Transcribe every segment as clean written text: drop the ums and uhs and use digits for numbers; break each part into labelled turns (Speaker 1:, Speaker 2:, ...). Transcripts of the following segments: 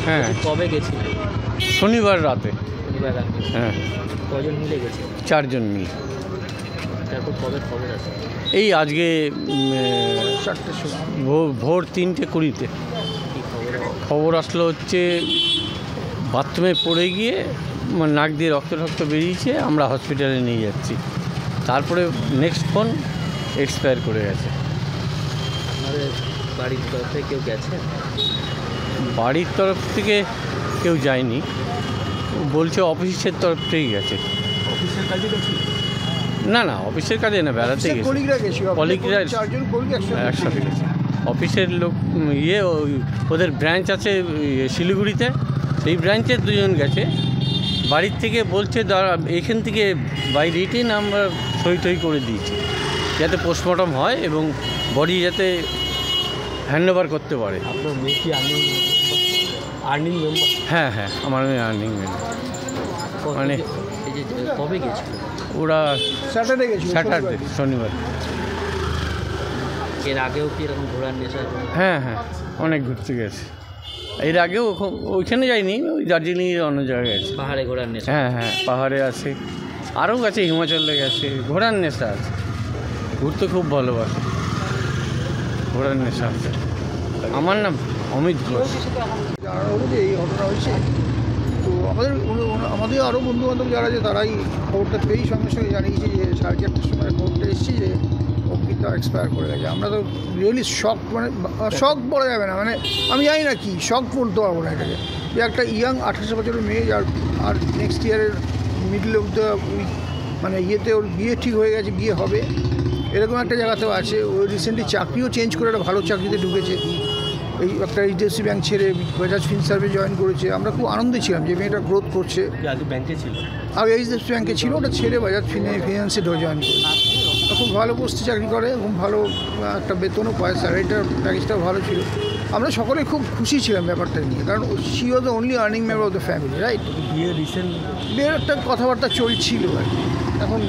Speaker 1: হ্যাঁ।
Speaker 2: কবে গেছিলেন?
Speaker 1: শনিবার রাতে।
Speaker 2: শনিবার রাতে।
Speaker 1: হ্যাঁ,
Speaker 2: কজন মিলে গেছে?
Speaker 1: 4 জন মিলে।
Speaker 2: তারপর কবে খবর আছে?
Speaker 1: এই আজকে
Speaker 3: 4টের সময়।
Speaker 1: ভোর 3:20-তে
Speaker 2: কি খবর?
Speaker 1: খবর আসলো হচ্ছে বাথরুমে পড়ে গিয়ে নাক দিয়ে রক্ত বেরিয়েছে, আমরা হসপিটালে নিয়ে যাচ্ছি। তারপরে নেক্সট ফোন এক্সপায়ার করে গেছে।
Speaker 2: আপনাদের বাড়ির তরফ থেকে কেউ গেছে?
Speaker 1: বাড়ির তরফ থেকে কেউ যায়নি, বলছে অফিসের তরফ থেকেই গেছে।
Speaker 2: অফিসের কাজে গেছে?
Speaker 1: না না, অফিসের কাজে না, বেড়াতে গেছে।
Speaker 3: কলিগরা গেছিল,
Speaker 1: কলিগরা
Speaker 3: 4 জন কলিগ
Speaker 1: একসাথে গেছে। অফিসের লোক ওদের ব্রাঞ্চ আছে শিলিগুড়িতে, সেই ব্রাঞ্চের 2 জন গেছে। বাড়ির থেকে বলছে এখান থেকে বাই রিটেন আমরা সই করে দিয়েছি যাতে পোস্টমর্টম হয় এবং বডি যাতে হ্যান্ডওভার করতে পারে।
Speaker 2: আপনার মেয়ে কি আর্নিং মেম্বার?
Speaker 1: হ্যাঁ হ্যাঁ, আমার আর্নিং মানে
Speaker 2: এই যে কবে গেছিল?
Speaker 1: ওরা
Speaker 3: স্যাটারডে গেছিল,
Speaker 1: স্যাটারডে, শনিবার।
Speaker 2: এর আগেও কি এরকম ঘোরার নেশা?
Speaker 1: হ্যাঁ হ্যাঁ, অনেক ঘুরতে গেছে। এর আগেও ওইখানে যায়নি, ওই দার্জিলিংয়ের অন্য জায়গায় গেছে।
Speaker 2: পাহাড়ে ঘোরার নেশা?
Speaker 1: হ্যাঁ হ্যাঁ, পাহাড়ে আছে, আরও গেছে, হিমাচলে গেছে। ঘোরার নেশা আছে, ঘুরতে খুব ভালোবাসে, ঘোরার নেশা আছে। আমার নাম অমিত ঘোষ।
Speaker 3: জানানো হলো যে এই ঘটনা হয়েছে। তো আমাদের আরও বন্ধুবান্ধব যারা আছে তারাই খবরটা পেয়েই সঙ্গে সঙ্গে জানিয়েছে যে 4:30টার সময় খবরটা এসেছে যে অঙ্কিতা এক্সপায়ার করে গেছে। আমরা তো রিয়েলি শক, মানে শক বলা যাবে না, মানে আমি জানি না কি শক বলতে পারবো না এটাকে, যে একটা ইয়াং 28 বছরের মেয়ে যার আর নেক্সট ইয়ারের মিডল অফ দ্য মানে ওর বিয়ে ঠিক হয়ে গেছে, বিয়ে হবে, এরকম একটা জায়গাতেও আছে। ও রিসেন্টলি চাকরিও চেঞ্জ করে একটা ভালো চাকরিতে ঢুকেছে। এই একটা এইচডিএফসি ব্যাংক ছেড়ে বাজাজ ফিনসার্ভে জয়েন করেছে। আমরা খুব আনন্দে ছিলাম যে মেয়েটা গ্রোথ করছে।
Speaker 2: আগে ব্যাংকে ছিল?
Speaker 3: আগে এইচডিএফসি ব্যাংকে ছিল, ওটা ছেড়ে বাজাজ ফিনান্সে জয়েন করেছে। খুব ভালো পোস্টে চাকরি করে, খুব ভালো একটা বেতনও পায়, স্যালারিটার প্যাকেজটাও ভালো ছিল। আমরা সকলে খুব খুশি ছিলাম ব্যাপারটা নিয়ে, কারণ she was the only earning member of the family, right? বিয়ের একটা কথাবার্তা চলছিল আর কি। এখন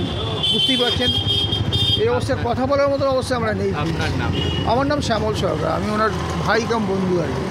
Speaker 3: বুঝতেই পারছেন এই অবস্থায় কথা বলার মতো অবস্থা আমরা নেই।
Speaker 2: আপনার নাম?
Speaker 3: আমার নাম শ্যামল সরকার, আমি ওনার ভাই কাম বন্ধু আর কি।